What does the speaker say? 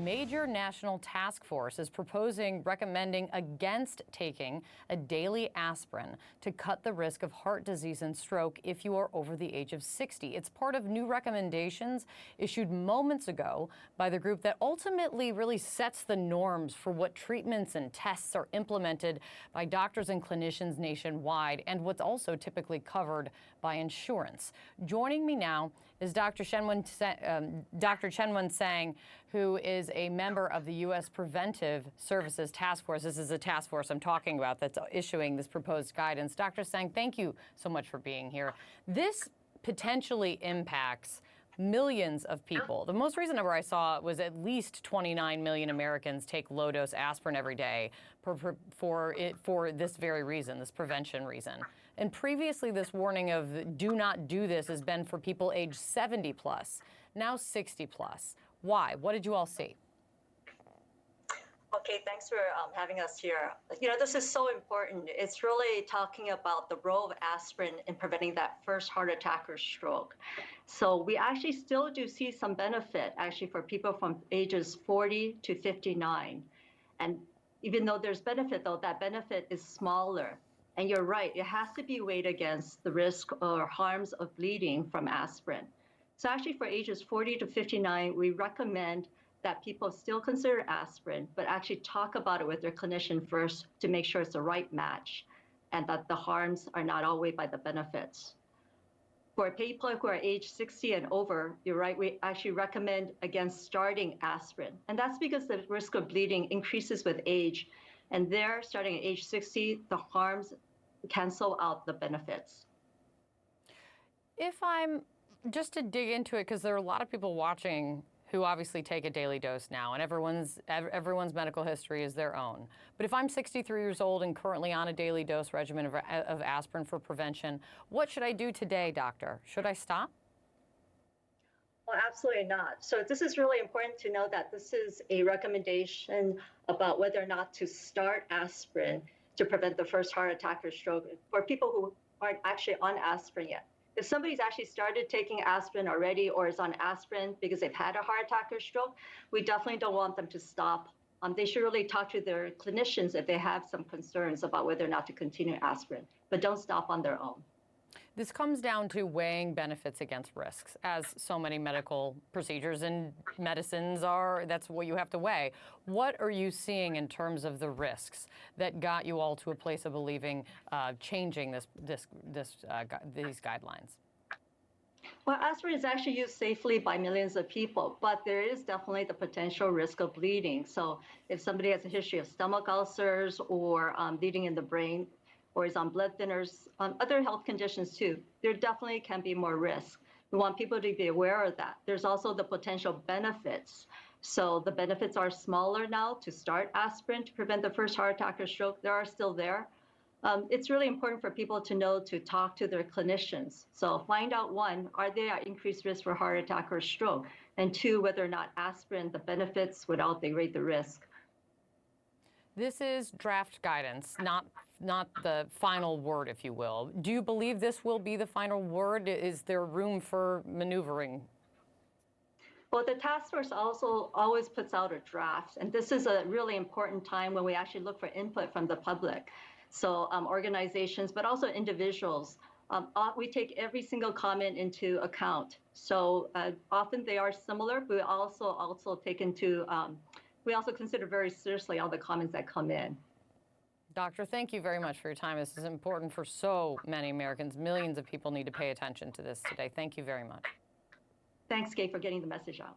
major national task force is recommending against taking a daily aspirin to cut the risk of heart disease and stroke if you are over the age of 60. It's part of new recommendations issued moments ago by the group that ultimately really sets the norms for what treatments and tests are implemented by doctors and clinicians nationwide and what's also typically covered by insurance. Joining me now is Dr. Chen-Wen Tseng, who is a member of the U.S. Preventive Services Task Force. This is a task force I'm talking about that's issuing this proposed guidance. Dr. Tseng, thank you so much for being here. This potentially impacts millions of people. The most recent number I saw was at least 29 million Americans take low-dose aspirin every day for this very reason, this prevention reason. And previously, this warning of do not do this has been for people age 70 plus, now 60 plus. Why? What did you all see? Okay, thanks for having us here. This is so important. It's really talking about the role of aspirin in preventing that first heart attack or stroke. So we actually still do see some benefit actually for people from ages 40 to 59. And even though there's benefit, though, that benefit is smaller. And you're right, it has to be weighed against the risk or harms of bleeding from aspirin. So actually for ages 40 to 59, we recommend that people still consider aspirin, but actually talk about it with their clinician first to make sure it's the right match and that the harms are not outweighed by the benefits. For people who are age 60 and over, you're right, we actually recommend against starting aspirin. And that's because the risk of bleeding increases with age. And there, starting at age 60, the harms cancel out the benefits. Just to dig into it, because there are a lot of people watching who obviously take a daily dose now, and everyone's medical history is their own. But if I'm 63 years old and currently on a daily dose regimen of aspirin for prevention, what should I do today, doctor? Should I stop? Well, absolutely not. So this is really important to know that this is a recommendation about whether or not to start aspirin to prevent the first heart attack or stroke for people who aren't actually on aspirin yet. If somebody's actually started taking aspirin already or is on aspirin because they've had a heart attack or stroke, we definitely don't want them to stop. They should really talk to their clinicians if they have some concerns about whether or not to continue aspirin, but don't stop on their own. This comes down to weighing benefits against risks, as so many medical procedures and medicines are. That's what you have to weigh. What are you seeing in terms of the risks that got you all to a place of believing changing these guidelines? Well, aspirin is actually used safely by millions of people, but there is definitely the potential risk of bleeding. So if somebody has a history of stomach ulcers or bleeding in the brain, or is on blood thinners, other health conditions too, there definitely can be more risk. We want people to be aware of that. There's also the potential benefits. So the benefits are smaller now to start aspirin to prevent the first heart attack or stroke. They are still there. It's really important for people to know to talk to their clinicians. So find out, one, are they at increased risk for heart attack or stroke? And two, whether or not aspirin, the benefits would outweigh the risk. This is draft guidance, not the final word, if you will. Do you believe this will be the final word? Is there room for maneuvering? Well, the task force also always puts out a draft, and this is a really important time when we actually look for input from the public. So organizations, but also individuals, we take every single comment into account. So often they are similar, but we also take into we also consider very seriously all the comments that come in. Doctor, thank you very much for your time. This is important for so many Americans. Millions of people need to pay attention to this today. Thank you very much. Thanks, Kate, for getting the message out.